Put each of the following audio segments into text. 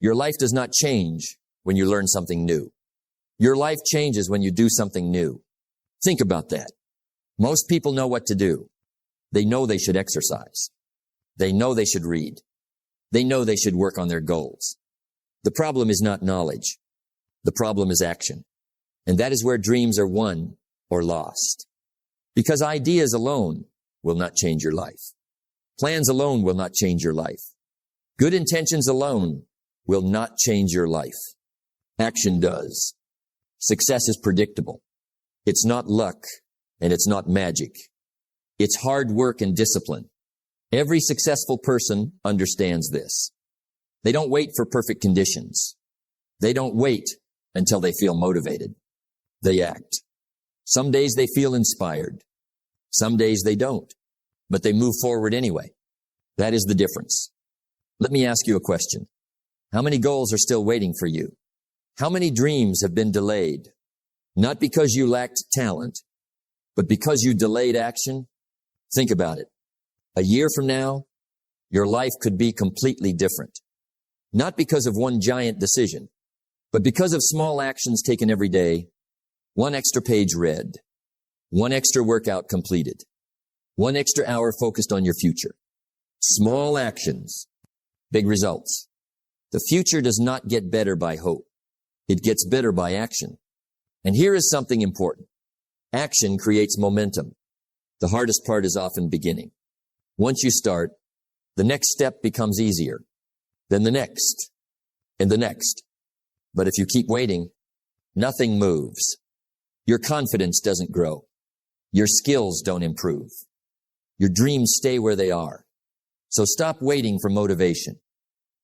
Your life does not change when you learn something new. Your life changes when you do something new. Think about that. Most people know what to do. They know they should exercise. They know they should read. They know they should work on their goals. The problem is not knowledge. The problem is action. And that is where dreams are won or lost. Because ideas alone will not change your life. Plans alone will not change your life. Good intentions alone will not change your life. Action does. Success is predictable. It's not luck and it's not magic. It's hard work and discipline. Every successful person understands this. They don't wait for perfect conditions. They don't wait until they feel motivated. They act. Some days they feel inspired. Some days they don't, but they move forward anyway. That is the difference. Let me ask you a question. How many goals are still waiting for you? How many dreams have been delayed? Not because you lacked talent, but because you delayed action? Think about it. A year from now, your life could be completely different. Not because of one giant decision, but because of small actions taken every day, one extra page read, one extra workout completed, one extra hour focused on your future. Small actions, big results. The future does not get better by hope. It gets better by action. And here is something important. Action creates momentum. The hardest part is often beginning. Once you start, the next step becomes easier, then the next, and the next. But if you keep waiting, nothing moves. Your confidence doesn't grow. Your skills don't improve. Your dreams stay where they are. So stop waiting for motivation.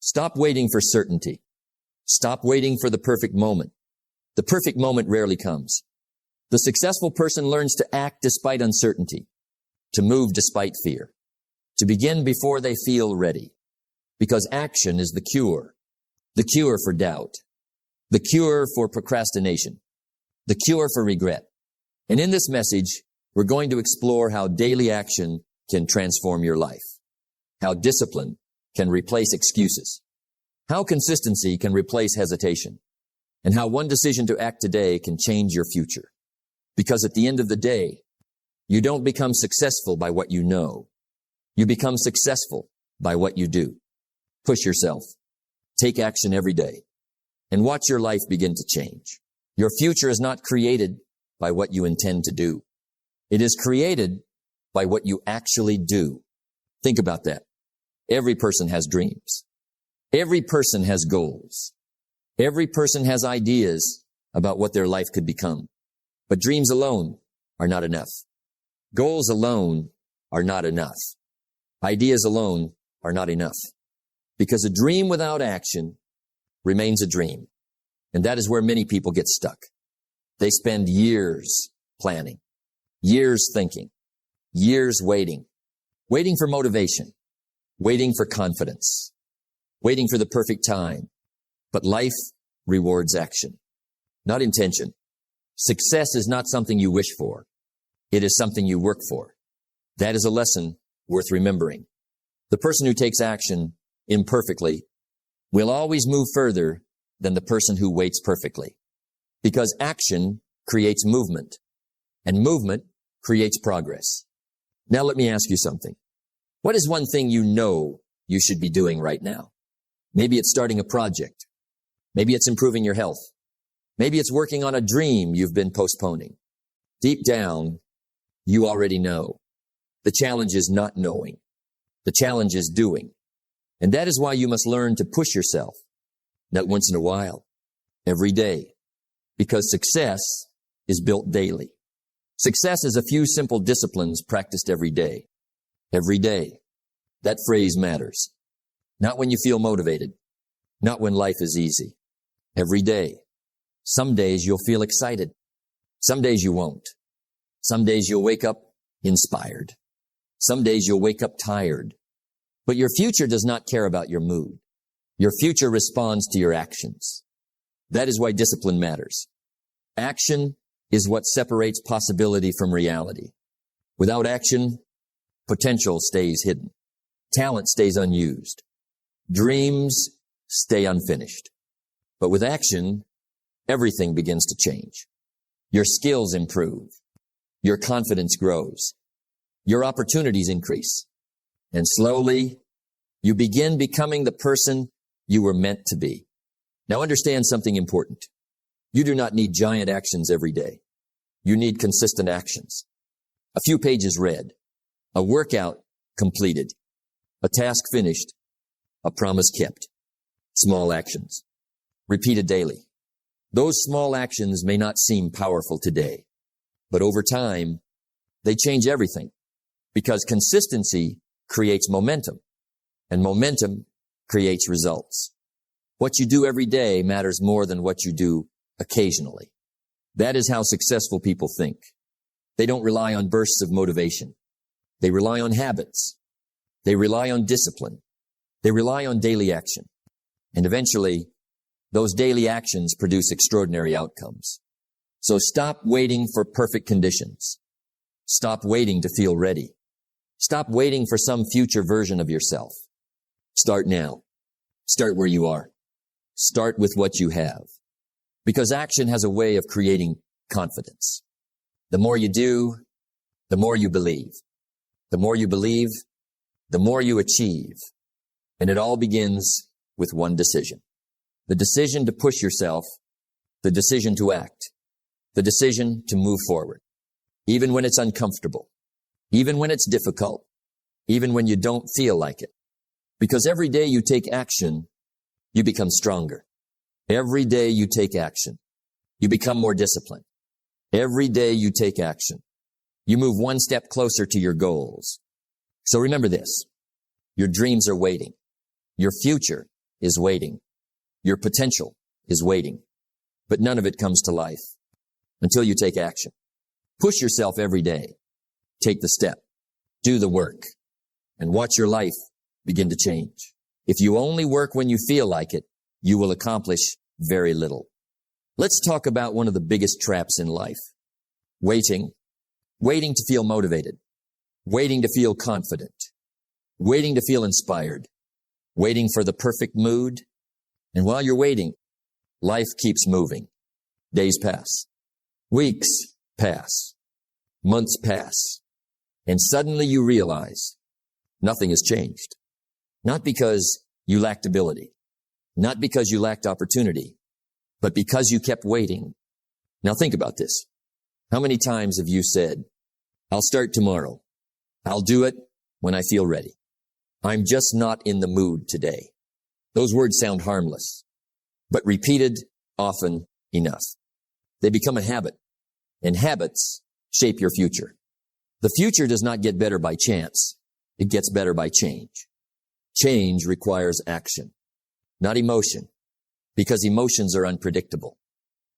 Stop waiting for certainty. Stop waiting for the perfect moment. The perfect moment rarely comes. The successful person learns to act despite uncertainty, to move despite fear, to begin before they feel ready. Because action is the cure for doubt, the cure for procrastination, the cure for regret. And in this message, we're going to explore how daily action can transform your life, how discipline can replace excuses, how consistency can replace hesitation, and how one decision to act today can change your future. Because at the end of the day, you don't become successful by what you know. You become successful by what you do. Push yourself. Take action every day. And watch your life begin to change. Your future is not created by what you intend to do. It is created by what you actually do. Think about that. Every person has dreams. Every person has goals. Every person has ideas about what their life could become. But dreams alone are not enough. Goals alone are not enough. Ideas alone are not enough. Because a dream without action remains a dream. And that is where many people get stuck. They spend years planning, years thinking, years waiting for motivation, waiting for confidence, waiting for the perfect time. But life rewards action, not intention. Success is not something you wish for. It is something you work for. That is a lesson worth remembering. The person who takes action imperfectly will always move further than the person who waits perfectly. Because action creates movement, and movement creates progress. Now let me ask you something. What is one thing you know you should be doing right now? Maybe it's starting a project. Maybe it's improving your health. Maybe it's working on a dream you've been postponing. Deep down, you already know. The challenge is not knowing. The challenge is doing. And that is why you must learn to push yourself, not once in a while, every day. Because success is built daily. Success is a few simple disciplines practiced every day. Every day. That phrase matters. Not when you feel motivated. Not when life is easy. Every day. Some days you'll feel excited. Some days you won't. Some days you'll wake up inspired. Some days you'll wake up tired. But your future does not care about your mood. Your future responds to your actions. That is why discipline matters. Action is what separates possibility from reality. Without action, potential stays hidden. Talent stays unused. Dreams stay unfinished. But with action, everything begins to change. Your skills improve. Your confidence grows. Your opportunities increase. And slowly, you begin becoming the person you were meant to be. Now understand something important. You do not need giant actions every day. You need consistent actions. A few pages read, a workout completed, a task finished, a promise kept. Small actions, repeated daily. Those small actions may not seem powerful today, but over time, they change everything because consistency creates momentum, and momentum creates results. What you do every day matters more than what you do occasionally. That is how successful people think. They don't rely on bursts of motivation. They rely on habits. They rely on discipline. They rely on daily action. And eventually, those daily actions produce extraordinary outcomes. So stop waiting for perfect conditions. Stop waiting to feel ready. Stop waiting for some future version of yourself. Start now. Start where you are. Start with what you have. Because action has a way of creating confidence. The more you do, the more you believe. The more you believe, the more you achieve. And it all begins with one decision. The decision to push yourself, the decision to act, the decision to move forward. Even when it's uncomfortable, even when it's difficult, even when you don't feel like it. Because every day you take action, you become stronger. Every day you take action, you become more disciplined. Every day you take action, you move one step closer to your goals. So remember this, your dreams are waiting. Your future is waiting. Your potential is waiting. But none of it comes to life until you take action. Push yourself every day. Take the step. Do the work. And watch your life begin to change. If you only work when you feel like it, you will accomplish very little. Let's talk about one of the biggest traps in life. Waiting. Waiting to feel motivated. Waiting to feel confident. Waiting to feel inspired. Waiting for the perfect mood. And while you're waiting, life keeps moving. Days pass. Weeks pass. Months pass. And suddenly you realize nothing has changed. Not because you lacked ability. Not because you lacked opportunity. But because you kept waiting. Now think about this. How many times have you said, I'll start tomorrow. I'll do it when I feel ready. I'm just not in the mood today. Those words sound harmless, but repeated often enough. They become a habit, and habits shape your future. The future does not get better by chance. It gets better by change. Change requires action, not emotion, because emotions are unpredictable.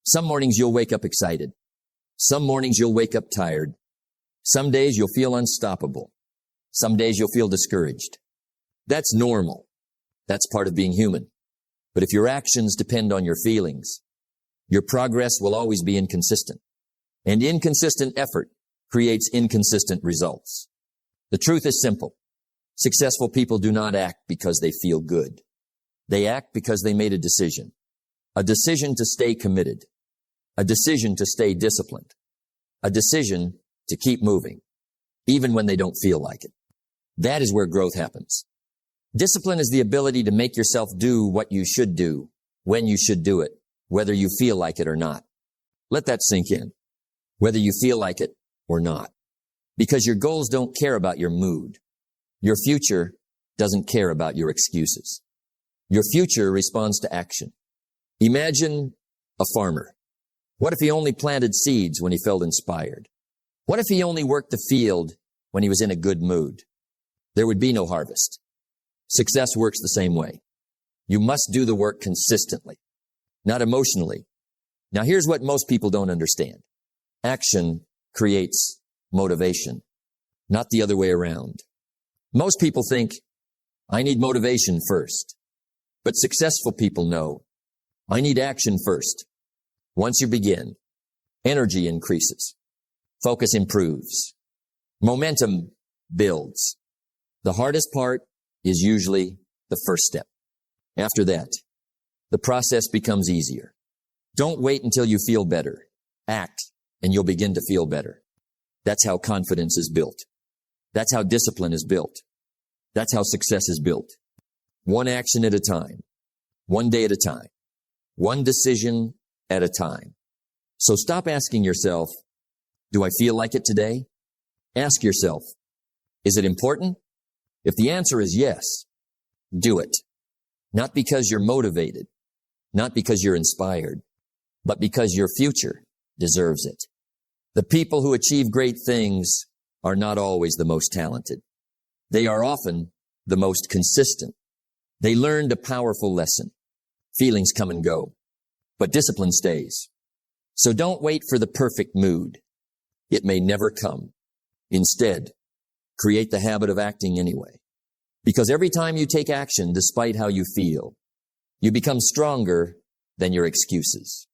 Some mornings you'll wake up excited. Some mornings you'll wake up tired. Some days you'll feel unstoppable. Some days you'll feel discouraged. That's normal. That's part of being human. But if your actions depend on your feelings, your progress will always be inconsistent. And inconsistent effort creates inconsistent results. The truth is simple. Successful people do not act because they feel good. They act because they made a decision to stay committed, a decision to stay disciplined, a decision to keep moving, even when they don't feel like it. That is where growth happens. Discipline is the ability to make yourself do what you should do, when you should do it, whether you feel like it or not. Let that sink in, whether you feel like it or not. Because your goals don't care about your mood. Your future doesn't care about your excuses. Your future responds to action. Imagine a farmer. What if he only planted seeds when he felt inspired? What if he only worked the field when he was in a good mood? There would be no harvest. Success works the same way. You must do the work consistently, not emotionally. Now here's what most people don't understand. Action creates motivation, not the other way around. Most people think, I need motivation first. But successful people know, I need action first. Once you begin, energy increases. Focus improves. Momentum builds. The hardest part is usually the first step. After that, the process becomes easier. Don't wait until you feel better. Act, and you'll begin to feel better. That's how confidence is built. That's how discipline is built. That's how success is built. One action at a time. One day at a time. One decision at a time. So stop asking yourself, do I feel like it today? Ask yourself, is it important? If the answer is yes, do it. Not because you're motivated, not because you're inspired, but because your future deserves it. The people who achieve great things are not always the most talented. They are often the most consistent. They learned a powerful lesson. Feelings come and go, but discipline stays. So don't wait for the perfect mood. It may never come. Instead, create the habit of acting anyway. Because every time you take action, despite how you feel, you become stronger than your excuses.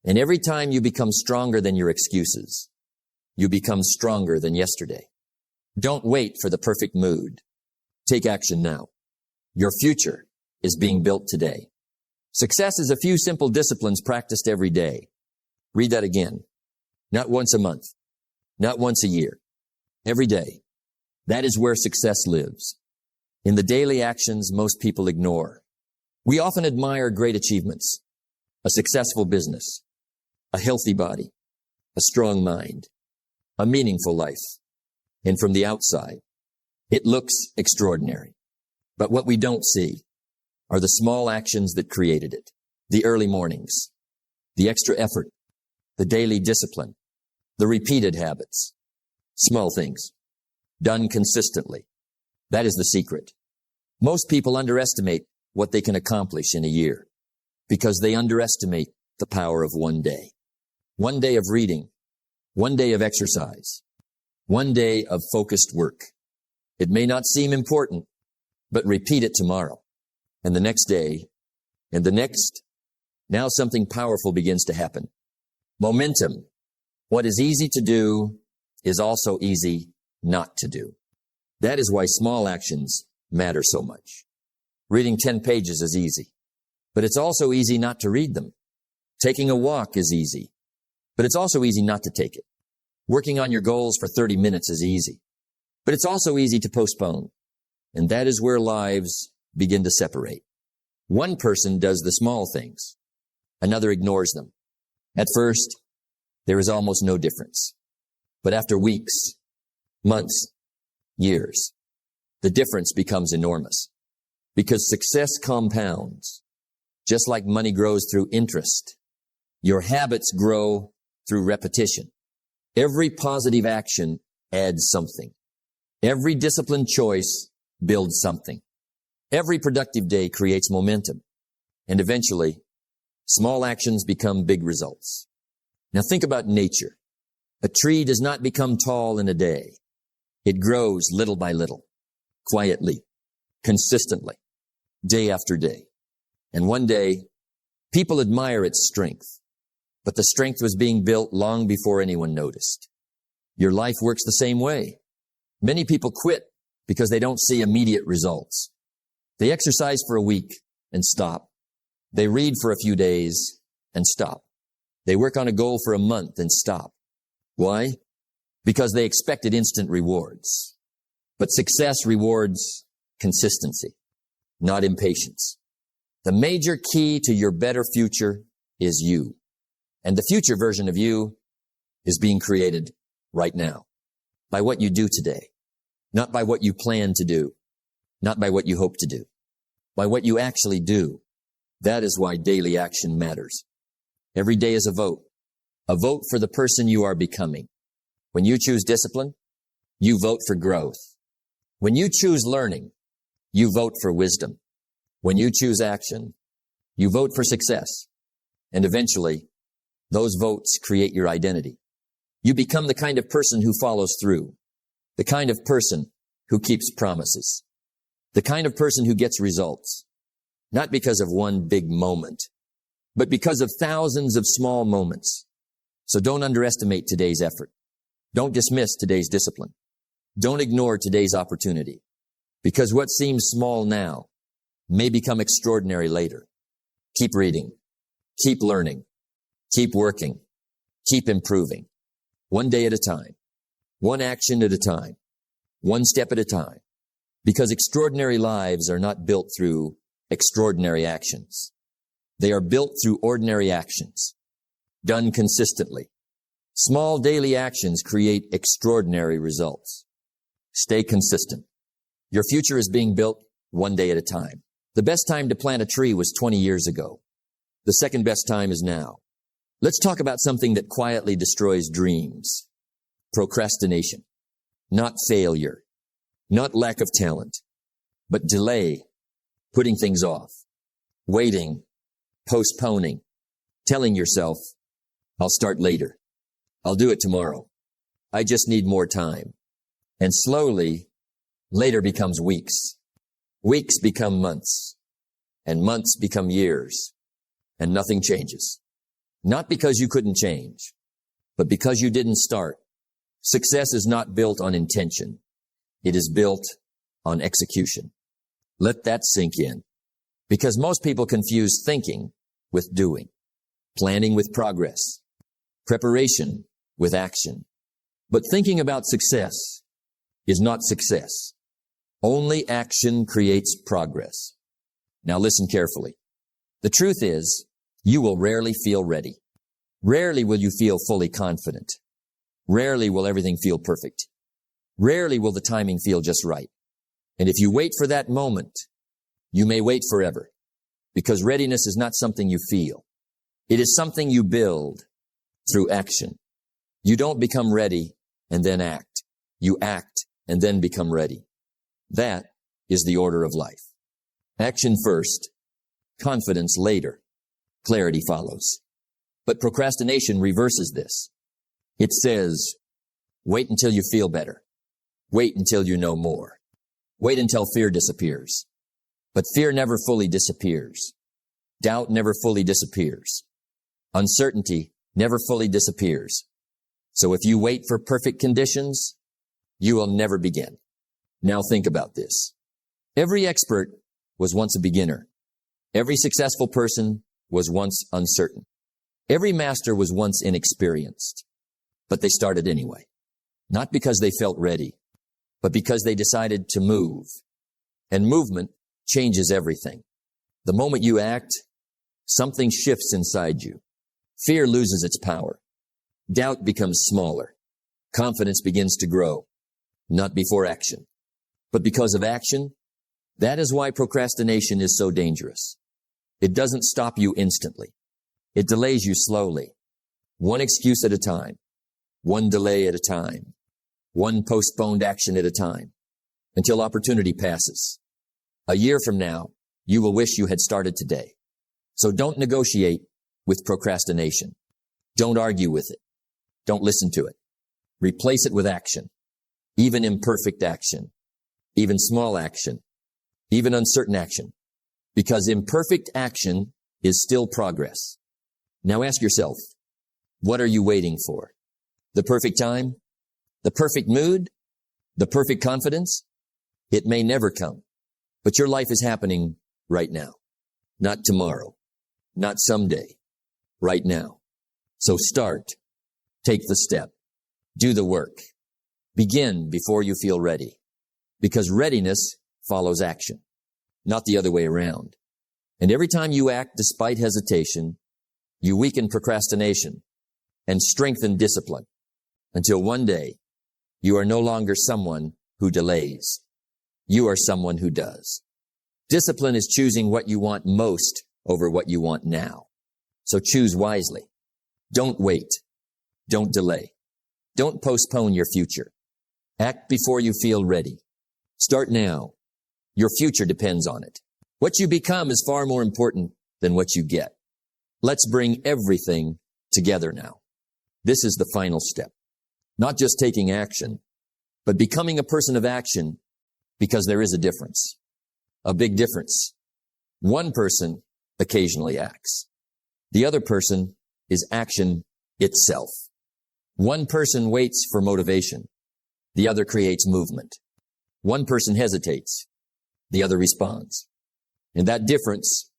And every time you become stronger than your excuses, you become stronger than yesterday. Don't wait for the perfect mood. Take action now. Your future is being built today. Success is a few simple disciplines practiced every day. Read that again. Not once a month. Not once a year. Every day. That is where success lives. In the daily actions most people ignore. We often admire great achievements. A successful business. A healthy body. A strong mind. A meaningful life. And from the outside, it looks extraordinary. But what we don't see are the small actions that created it. The early mornings. The extra effort. The daily discipline. The repeated habits. Small things. Done consistently. That is the secret. Most people underestimate what they can accomplish in a year because they underestimate the power of one day. One day of reading. One day of exercise. One day of focused work. It may not seem important, but repeat it tomorrow. And the next day, and the next. Now something powerful begins to happen. Momentum. What is easy to do is also easy not to do. That is why small actions matter so much. Reading 10 pages is easy, but it's also easy not to read them. Taking a walk is easy, but it's also easy not to take it. Working on your goals for 30 minutes is easy, but it's also easy to postpone. And that is where lives begin to separate. One person does the small things. Another ignores them. At first, there is almost no difference. But after weeks, months, years, the difference becomes enormous. Because success compounds. Just like money grows through interest, your habits grow through repetition. Every positive action adds something. Every disciplined choice builds something. Every productive day creates momentum. And eventually, small actions become big results. Now think about nature. A tree does not become tall in a day. It grows little by little, quietly, consistently, day after day. And one day, people admire its strength. But the strength was being built long before anyone noticed. Your life works the same way. Many people quit because they don't see immediate results. They exercise for a week and stop. They read for a few days and stop. They work on a goal for a month and stop. Why? Because they expected instant rewards. But success rewards consistency, not impatience. The major key to your better future is you. And the future version of you is being created right now by what you do today, not by what you plan to do, not by what you hope to do, by what you actually do. That is why daily action matters. Every day is a vote for the person you are becoming. When you choose discipline, you vote for growth. When you choose learning, you vote for wisdom. When you choose action, you vote for success. And eventually, those votes create your identity. You become the kind of person who follows through, the kind of person who keeps promises, the kind of person who gets results, not because of one big moment, but because of thousands of small moments. So don't underestimate today's effort. Don't dismiss today's discipline. Don't ignore today's opportunity, because what seems small now may become extraordinary later. Keep reading. Keep learning. Keep working. Keep improving. One day at a time. One action at a time. One step at a time. Because extraordinary lives are not built through extraordinary actions. They are built through ordinary actions, done consistently. Small daily actions create extraordinary results. Stay consistent. Your future is being built one day at a time. The best time to plant a tree was 20 years ago. The second best time is now. Let's talk about something that quietly destroys dreams. Procrastination. Not failure. Not lack of talent. But delay. Putting things off. Waiting. Postponing. Telling yourself, I'll start later. I'll do it tomorrow. I just need more time. And slowly, later becomes weeks. Weeks become months. And months become years. And nothing changes. Not because you couldn't change, but because you didn't start. Success is not built on intention. It is built on execution. Let that sink in. Because most people confuse thinking with doing, planning with progress, preparation with action. But thinking about success is not success. Only action creates progress. Now listen carefully. The truth is, you will rarely feel ready. Rarely will you feel fully confident. Rarely will everything feel perfect. Rarely will the timing feel just right. And if you wait for that moment, you may wait forever. Because readiness is not something you feel. It is something you build through action. You don't become ready and then act. You act and then become ready. That is the order of life. Action first, confidence later, clarity follows. But procrastination reverses this. It says, wait until you feel better. Wait until you know more. Wait until fear disappears. But fear never fully disappears. Doubt never fully disappears. Uncertainty never fully disappears. So if you wait for perfect conditions, you will never begin. Now think about this. Every expert was once a beginner. Every successful person was once uncertain. Every master was once inexperienced. But they started anyway. Not because they felt ready, but because they decided to move. And movement changes everything. The moment you act, something shifts inside you. Fear loses its power. Doubt becomes smaller. Confidence begins to grow. Not before action, but because of action. That is why procrastination is so dangerous. It doesn't stop you instantly. It delays you slowly. One excuse at a time. One delay at a time. One postponed action at a time. Until opportunity passes. A year from now, you will wish you had started today. So don't negotiate with procrastination. Don't argue with it. Don't listen to it. Replace it with action. Even imperfect action. Even small action. Even uncertain action. Because imperfect action is still progress. Now ask yourself, what are you waiting for? The perfect time? The perfect mood? The perfect confidence? It may never come. But your life is happening right now. Not tomorrow. Not someday. Right now. So start. Take the step. Do the work. Begin before you feel ready. Because readiness follows action. Not the other way around. And every time you act despite hesitation, you weaken procrastination and strengthen discipline until one day you are no longer someone who delays. You are someone who does. Discipline is choosing what you want most over what you want now. So choose wisely. Don't wait. Don't delay. Don't postpone your future. Act before you feel ready. Start now. Your future depends on it. What you become is far more important than what you get. Let's bring everything together now. This is the final step. Not just taking action, but becoming a person of action, because there is a difference. A big difference. One person occasionally acts. The other person is action itself. One person waits for motivation. The other creates movement. One person hesitates. The other responds. And that difference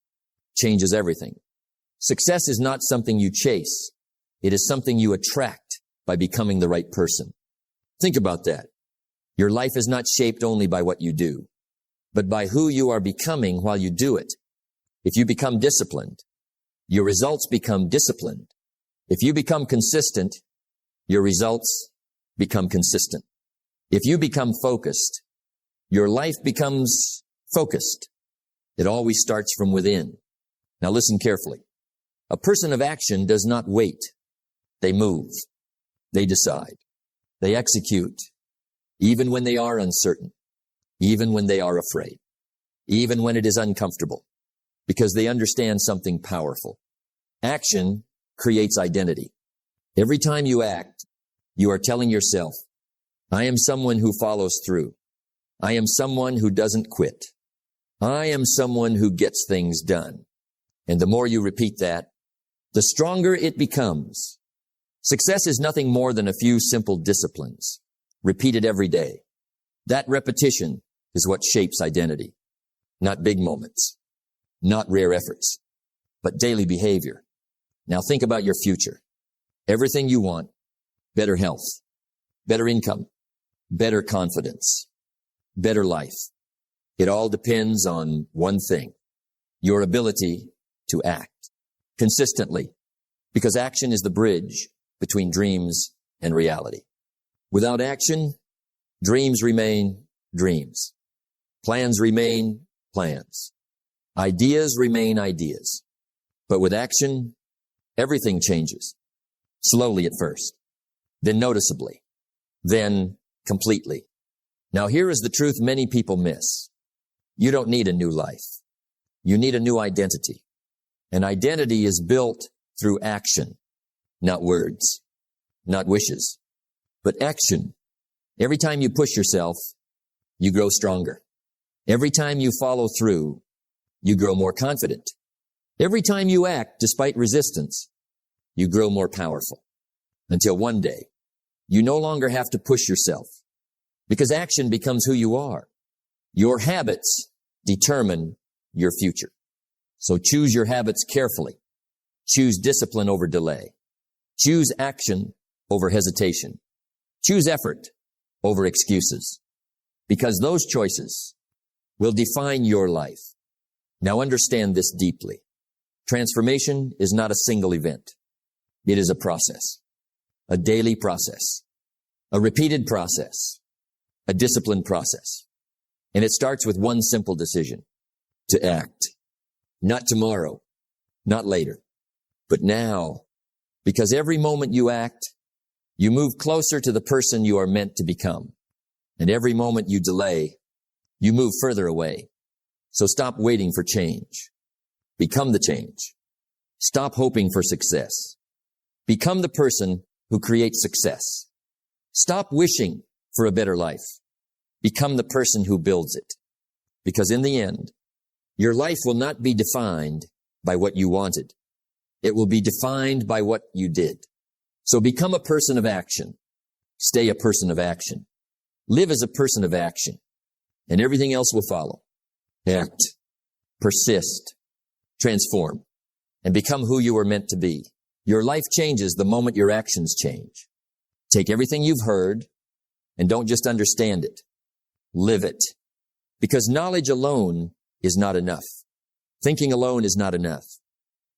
changes everything. Success is not something you chase. It is something you attract by becoming the right person. Think about that. Your life is not shaped only by what you do, but by who you are becoming while you do it. If you become disciplined, your results become disciplined. If you become consistent, your results become consistent. If you become focused, your life becomes focused. It always starts from within. Now listen carefully. A person of action does not wait. They move. They decide. They execute, even when they are uncertain, even when they are afraid, even when it is uncomfortable, because they understand something powerful. Action creates identity. Every time you act, you are telling yourself, I am someone who follows through. I am someone who doesn't quit. I am someone who gets things done. And the more you repeat that, the stronger it becomes. Success is nothing more than a few simple disciplines, repeated every day. That repetition is what shapes identity. Not big moments, not rare efforts, but daily behavior. Now think about your future. Everything you want, better health, better income, better confidence, better life. It all depends on one thing, your ability to act consistently, because action is the bridge between dreams and reality. Without action, dreams remain dreams. Plans remain plans. Ideas remain ideas. But with action, everything changes. Slowly at first, then noticeably, then completely. Now here is the truth many people miss. You don't need a new life. You need a new identity. An identity is built through action, not words, not wishes, but action. Every time you push yourself, you grow stronger. Every time you follow through, you grow more confident. Every time you act despite resistance, you grow more powerful. Until one day, you no longer have to push yourself, because action becomes who you are. Your habits determine your future. So choose your habits carefully. Choose discipline over delay. Choose action over hesitation. Choose effort over excuses, because those choices will define your life. Now understand this deeply. Transformation is not a single event. It is a process, a daily process, a repeated process, a disciplined process. And it starts with one simple decision: to act. Not tomorrow, not later, but now. Because every moment you act, you move closer to the person you are meant to become. And every moment you delay, you move further away. So stop waiting for change. Become the change. Stop hoping for success. Become the person who creates success. Stop wishing for a better life. Become the person who builds it. Because in the end, your life will not be defined by what you wanted. It will be defined by what you did. So become a person of action. Stay a person of action. Live as a person of action. And everything else will follow. Act. Persist. Transform. And become who you were meant to be. Your life changes the moment your actions change. Take everything you've heard and don't just understand it. Live it. Because knowledge alone is not enough. Thinking alone is not enough.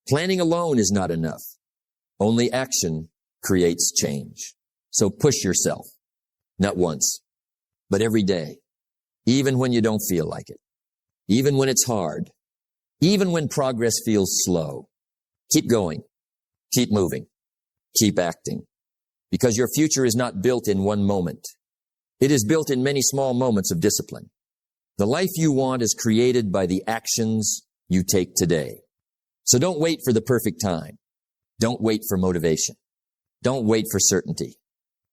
Planning alone is not enough. Only action creates change. So push yourself. Not once, but every day. Even when you don't feel like it. Even when it's hard. Even when progress feels slow. Keep going. Keep moving. Keep acting. Because your future is not built in one moment. It is built in many small moments of discipline. The life you want is created by the actions you take today. So don't wait for the perfect time. Don't wait for motivation. Don't wait for certainty.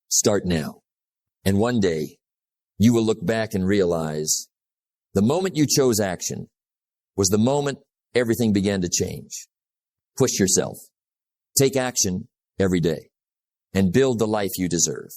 Start now. And one day, you will look back and realize the moment you chose action was the moment everything began to change. Push yourself. Take action every day and build the life you deserve.